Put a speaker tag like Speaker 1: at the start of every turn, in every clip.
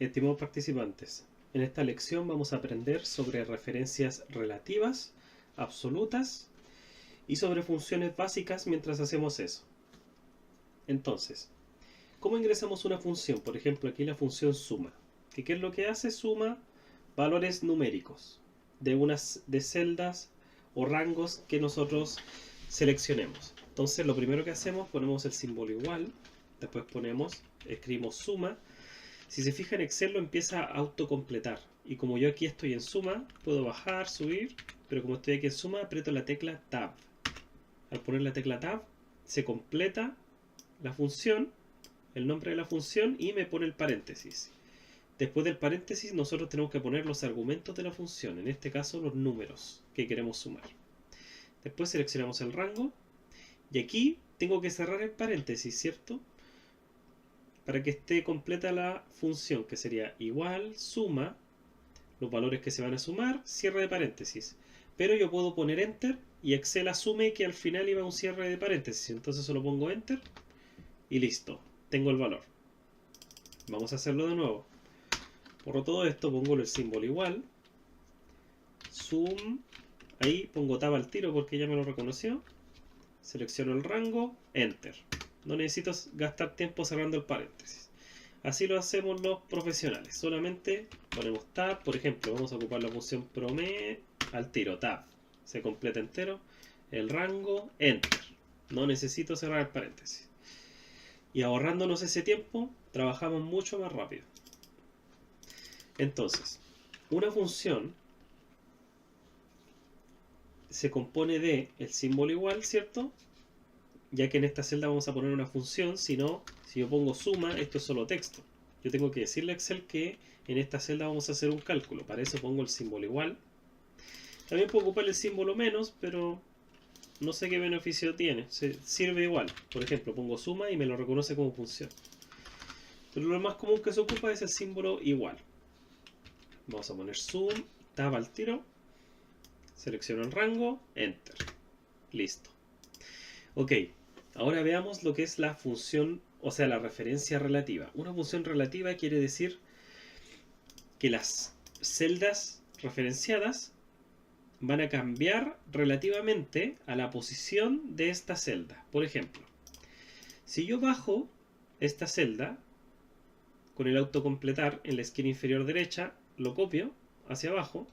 Speaker 1: Estimados participantes, en esta lección vamos a aprender sobre referencias relativas, absolutas y sobre funciones básicas mientras hacemos eso. Entonces, ¿cómo ingresamos una función? Por ejemplo, aquí la función suma. ¿Qué es lo que hace? Suma valores numéricos de celdas o rangos que nosotros seleccionemos. Entonces, lo primero que hacemos, ponemos el símbolo igual, después escribimos suma. Si se fija en Excel lo empieza a autocompletar. Y como yo aquí estoy en suma, puedo bajar, subir, pero como estoy aquí en suma, aprieto la tecla Tab. Al poner la tecla Tab, se completa la función, el nombre de la función, y me pone el paréntesis. Después del paréntesis nosotros tenemos que poner los argumentos de la función, en este caso los números que queremos sumar. Después seleccionamos el rango, y aquí tengo que cerrar el paréntesis, ¿cierto? Para que esté completa la función, que sería igual, suma, los valores que se van a sumar, cierre de paréntesis. Pero yo puedo poner enter y Excel asume que al final iba un cierre de paréntesis. Entonces solo pongo enter y listo, tengo el valor. Vamos a hacerlo de nuevo. Borro todo esto, pongo el símbolo igual, zoom, ahí pongo tab al tiro porque ya me lo reconoció. Selecciono el rango, enter. No necesito gastar tiempo cerrando el paréntesis. Así lo hacemos los profesionales. Solamente ponemos tab. Por ejemplo, vamos a ocupar la función promedio al tiro, tab. Se completa entero. El rango, enter. No necesito cerrar el paréntesis. Y ahorrándonos ese tiempo, trabajamos mucho más rápido. Entonces, una función se compone de el símbolo igual, ¿cierto? Ya que en esta celda vamos a poner una función, si no, si yo pongo suma, esto es solo texto. Yo tengo que decirle a Excel que en esta celda vamos a hacer un cálculo. Para eso pongo el símbolo igual. También puedo ocupar el símbolo menos, pero no sé qué beneficio tiene. Sirve igual. Por ejemplo, pongo suma y me lo reconoce como función. Pero lo más común que se ocupa es el símbolo igual. Vamos a poner zoom, tab al tiro. Selecciono el rango, enter. Listo. Ok. Ahora veamos lo que es la función, o sea, la referencia relativa. Una función relativa quiere decir que las celdas referenciadas van a cambiar relativamente a la posición de esta celda. Por ejemplo, si yo bajo esta celda con el autocompletar en la esquina inferior derecha, lo copio hacia abajo,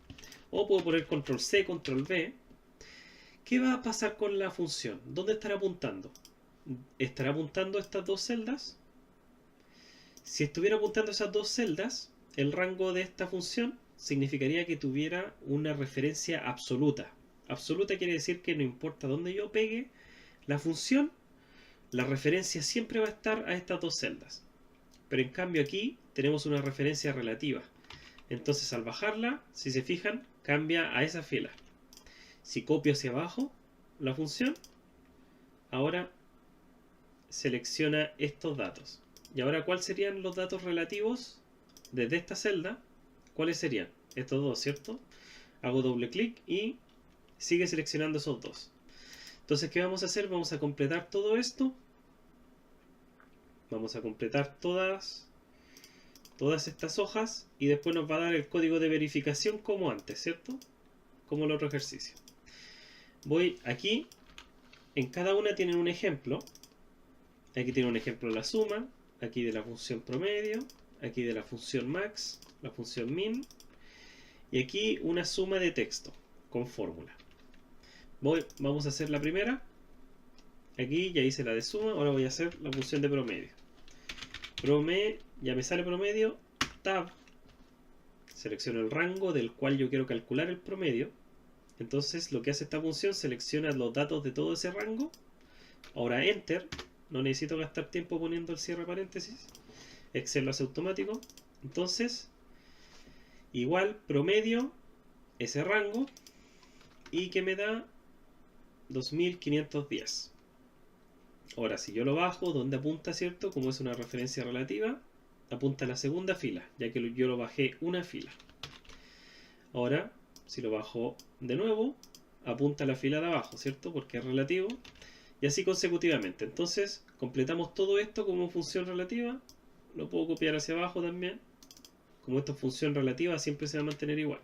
Speaker 1: o puedo poner control C, control V. ¿Qué va a pasar con la función? ¿Dónde estará apuntando? ¿Estará apuntando estas dos celdas? Si estuviera apuntando esas dos celdas, el rango de esta función significaría que tuviera una referencia absoluta. Absoluta quiere decir que no importa dónde yo pegue la función, la referencia siempre va a estar a estas dos celdas. Pero en cambio aquí tenemos una referencia relativa. Entonces al bajarla, si se fijan, cambia a esa fila. Si copio hacia abajo la función, ahora selecciona estos datos. Y ahora, ¿cuáles serían los datos relativos desde esta celda? ¿Cuáles serían? Estos dos, ¿cierto? Hago doble clic y sigue seleccionando esos dos. Entonces, ¿qué vamos a hacer? Vamos a completar todo esto. Vamos a completar todas estas hojas y después nos va a dar el código de verificación como antes, ¿cierto? Como el otro ejercicio. Voy aquí. En cada una tienen un ejemplo. Aquí tiene un ejemplo de la suma, aquí de la función promedio, aquí de la función max, la función min, y aquí una suma de texto con fórmula. Vamos a hacer la primera. Aquí ya hice la de suma, ahora voy a hacer la función de promedio. Ya me sale promedio, tab, selecciono el rango del cual yo quiero calcular el promedio. Entonces lo que hace esta función, selecciona los datos de todo ese rango. Ahora enter. No necesito gastar tiempo poniendo el cierre paréntesis. Excel lo hace automático. Entonces, igual promedio, ese rango, y que me da 2510. Ahora, si yo lo bajo, ¿dónde apunta, cierto? Como es una referencia relativa, apunta a la segunda fila, ya que yo lo bajé una fila. Ahora, si lo bajo de nuevo, apunta a la fila de abajo, ¿cierto? Porque es relativo. Y así consecutivamente. Entonces completamos todo esto como función relativa. Lo puedo copiar hacia abajo también. Como esto es función relativa, siempre se va a mantener igual.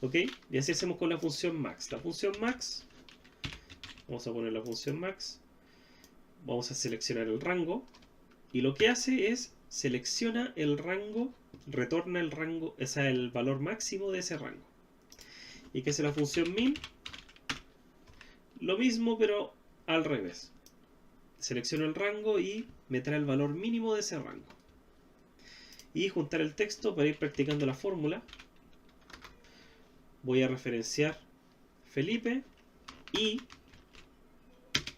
Speaker 1: ¿Ok? Y así hacemos con la función max. La función max, vamos a poner la función max, vamos a seleccionar el rango, y lo que hace es selecciona el rango, retorna el rango, o sea, el valor máximo de ese rango. ¿Y qué hace la función min? Lo mismo, pero al revés. Selecciono el rango y me trae el valor mínimo de ese rango. Y juntar el texto para ir practicando la fórmula. Voy a referenciar Felipe y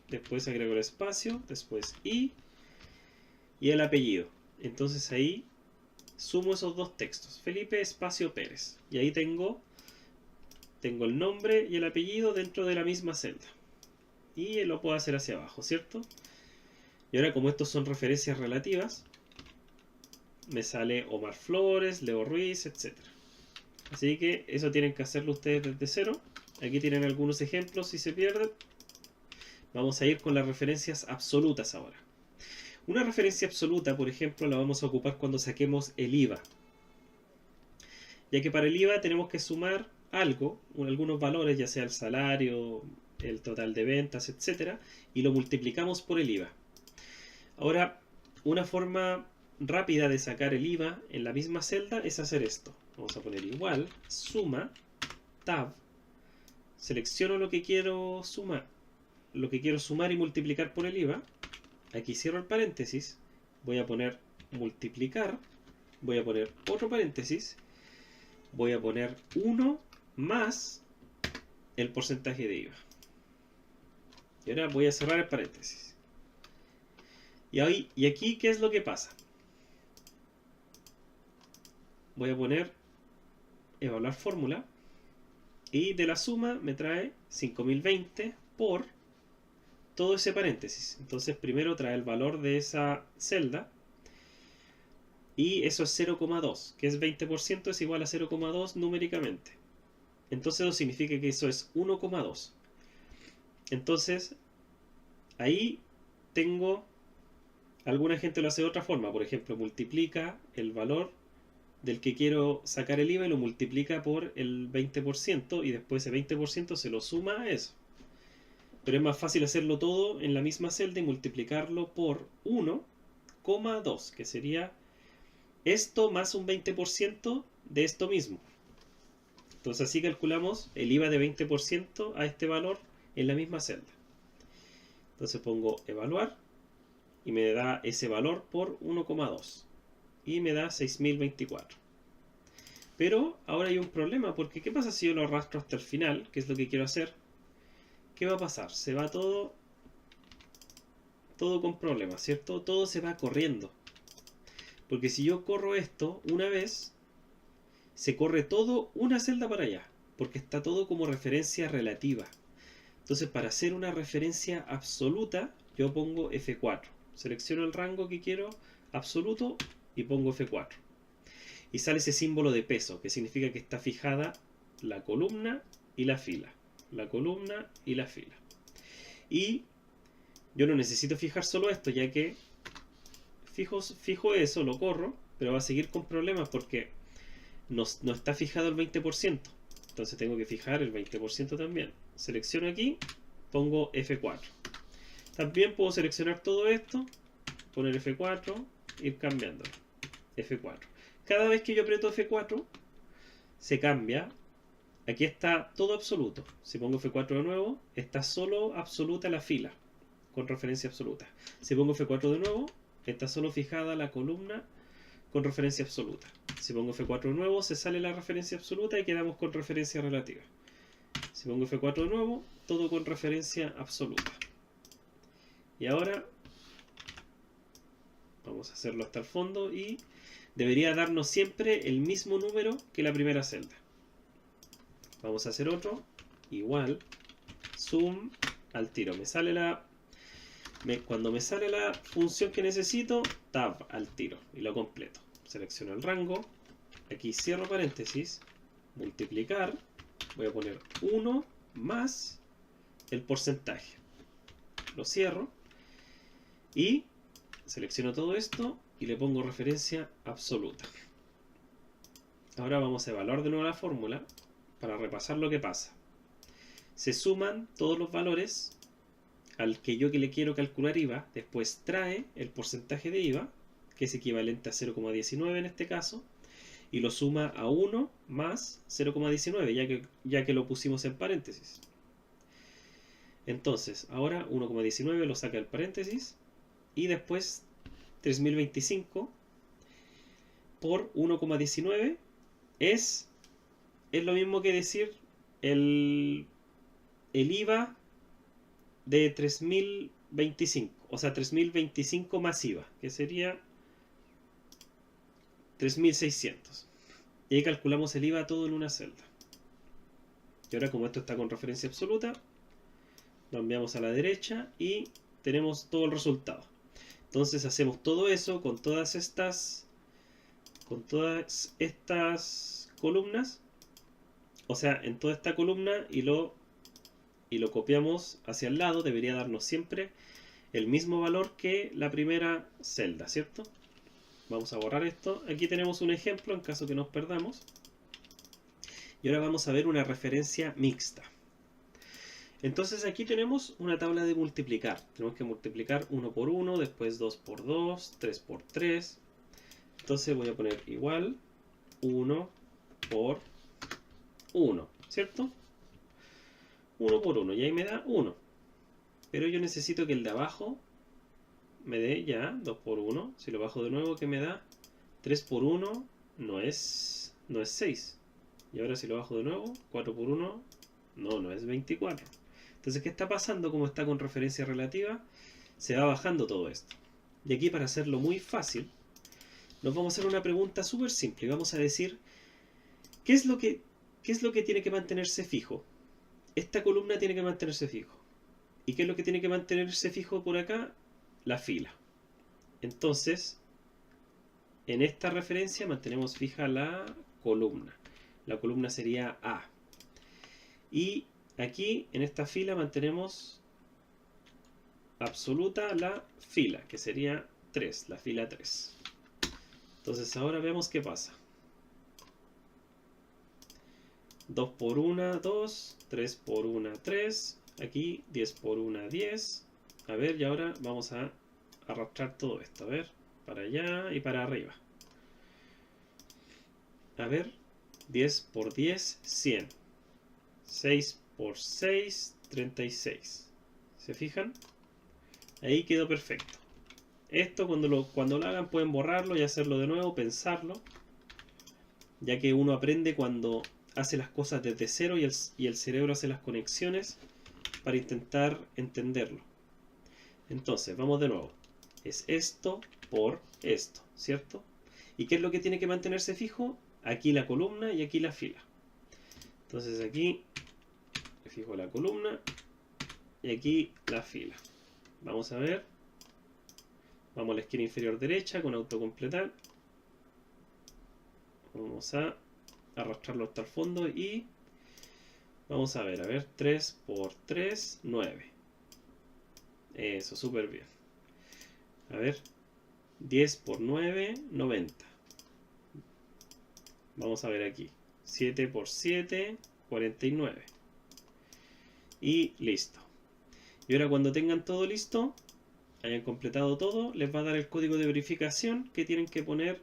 Speaker 1: después agrego el espacio, después y el apellido. Entonces ahí sumo esos dos textos, Felipe espacio Pérez, y ahí tengo el nombre y el apellido dentro de la misma celda, y lo puedo hacer hacia abajo, ¿cierto? Y ahora, como estos son referencias relativas, me sale Omar Flores, Leo Ruiz, etc. Así que eso tienen que hacerlo ustedes desde cero. Aquí tienen algunos ejemplos si se pierden. Vamos a ir con las referencias absolutas ahora. Una referencia absoluta, por ejemplo, la vamos a ocupar cuando saquemos el IVA. Ya que para el IVA tenemos que sumar algo, algunos valores, ya sea el salario, el total de ventas, etc. Y lo multiplicamos por el IVA. Ahora, una forma rápida de sacar el IVA en la misma celda es hacer esto. Vamos a poner igual, suma, tab, selecciono lo que quiero sumar y multiplicar por el IVA. Aquí cierro el paréntesis, voy a poner multiplicar, voy a poner otro paréntesis, voy a poner 1 más el porcentaje de IVA. Y ahora voy a cerrar el paréntesis. Y aquí, ¿qué es lo que pasa? Voy a poner evaluar fórmula, y de la suma me trae 5020 por todo ese paréntesis. Entonces primero trae el valor de esa celda, y eso es 0,2, que es 20%, es igual a 0,2 numéricamente. Entonces eso significa que eso es 1,2. Entonces ahí tengo, alguna gente lo hace de otra forma, por ejemplo multiplica el valor del que quiero sacar el IVA y lo multiplica por el 20%, y después ese 20% se lo suma a eso. Pero es más fácil hacerlo todo en la misma celda y multiplicarlo por 1,2, que sería esto más un 20% de esto mismo. Entonces así calculamos el IVA de 20% a este valor en la misma celda. Entonces pongo evaluar y me da ese valor por 1,2 y me da 6024. Pero ahora hay un problema, porque ¿qué pasa si yo lo arrastro hasta el final? Que es lo que quiero hacer. ¿Qué va a pasar? Se va todo con problemas, ¿cierto? Todo se va corriendo. Porque si yo corro esto una vez, se corre todo una celda para allá, porque está todo como referencia relativa. Entonces, para hacer una referencia absoluta, yo pongo F4. Selecciono el rango que quiero, absoluto, y pongo F4. Y sale ese símbolo de peso, que significa que está fijada la columna y la fila. La columna y la fila. Y yo no necesito fijar solo esto, ya que fijo eso, lo corro, pero va a seguir con problemas porque no está fijado el 20%. Entonces tengo que fijar el 20% también. Selecciono aquí, pongo F4. También puedo seleccionar todo esto, poner F4, ir cambiándolo. F4. Cada vez que yo aprieto F4, se cambia. Aquí está todo absoluto. Si pongo F4 de nuevo, está solo absoluta la fila, con referencia absoluta. Si pongo F4 de nuevo, está solo fijada la columna con referencia absoluta. Si pongo F4 de nuevo, se sale la referencia absoluta y quedamos con referencia relativa. Si pongo F4 de nuevo, todo con referencia absoluta. Y ahora vamos a hacerlo hasta el fondo y debería darnos siempre el mismo número que la primera celda. Vamos a hacer otro, igual, zoom al tiro. Cuando me sale la función que necesito, tab al tiro y lo completo. Selecciono el rango, aquí cierro paréntesis, multiplicar, voy a poner 1 más el porcentaje. Lo cierro y selecciono todo esto y le pongo referencia absoluta. Ahora vamos a evaluar de nuevo la fórmula para repasar lo que pasa. Se suman todos los valores al que yo que le quiero calcular IVA, después trae el porcentaje de IVA, que es equivalente a 0,19 en este caso, y lo suma a 1 más 0,19, ya que lo pusimos en paréntesis. Entonces, ahora 1,19 lo saca del paréntesis, y después 3025 por 1,19 es lo mismo que decir el IVA de 3025, o sea 3025 más IVA, que sería 3600. Y ahí calculamos el IVA todo en una celda. Y ahora, como esto está con referencia absoluta, lo enviamos a la derecha y tenemos todo el resultado. Entonces hacemos todo eso con todas estas columnas, o sea, en toda esta columna, y lo copiamos hacia el lado. Debería darnos siempre el mismo valor que la primera celda, ¿cierto? Vamos a borrar esto. Aquí tenemos un ejemplo en caso que nos perdamos. Y ahora vamos a ver una referencia mixta. Entonces aquí tenemos una tabla de multiplicar. Tenemos que multiplicar 1 por 1, después 2 por 2, 3 por 3. Entonces voy a poner igual 1 por 1, ¿cierto? 1 por 1, y ahí me da 1. Pero yo necesito que el de abajo me dé ya 2 por 1. Si lo bajo de nuevo, ¿qué me da? 3 por 1 no es 6. Y ahora si lo bajo de nuevo, 4 por 1 no es 24. Entonces, ¿qué está pasando? Como está con referencia relativa, se va bajando todo esto. Y aquí, para hacerlo muy fácil, nos vamos a hacer una pregunta súper simple. Y vamos a decir, ¿qué es lo que tiene que mantenerse fijo? Esta columna tiene que mantenerse fijo. ¿Y qué es lo que tiene que mantenerse fijo por acá? La fila. Entonces, en esta referencia mantenemos fija la columna. La columna sería A. Y aquí, en esta fila, mantenemos absoluta la fila, que sería 3, la fila 3. Entonces ahora vemos qué pasa. 2 por 1, 2, 3 por 1, 3, aquí 10 por 1, 10. A ver, y ahora vamos a arrastrar todo esto, a ver, para allá y para arriba. A ver, 10 por 10, 100. 6 por 6, 36. ¿Se fijan? Ahí quedó perfecto. Esto cuando lo hagan pueden borrarlo y hacerlo de nuevo, pensarlo, ya que uno aprende cuando hace las cosas desde cero y el cerebro hace las conexiones para intentar entenderlo. Entonces, vamos de nuevo. Es esto por esto, ¿cierto? ¿Y qué es lo que tiene que mantenerse fijo? Aquí la columna y aquí la fila. Entonces aquí le fijo la columna y aquí la fila. Vamos a ver. Vamos a la esquina inferior derecha con autocompletar. Vamos a arrastrarlo hasta el fondo y vamos a ver, 3 por 3, 9. Eso, súper bien. A ver, 10 por 9, 90. Vamos a ver aquí, 7 por 7, 49. Y listo. Y ahora cuando tengan todo listo, hayan completado todo, les va a dar el código de verificación que tienen que poner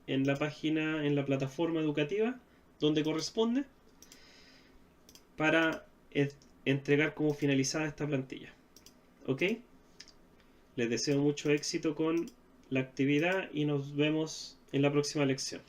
Speaker 1: en la página, en la plataforma educativa donde corresponde, para entregar como finalizada esta plantilla. ¿Ok? Les deseo mucho éxito con la actividad y nos vemos en la próxima lección.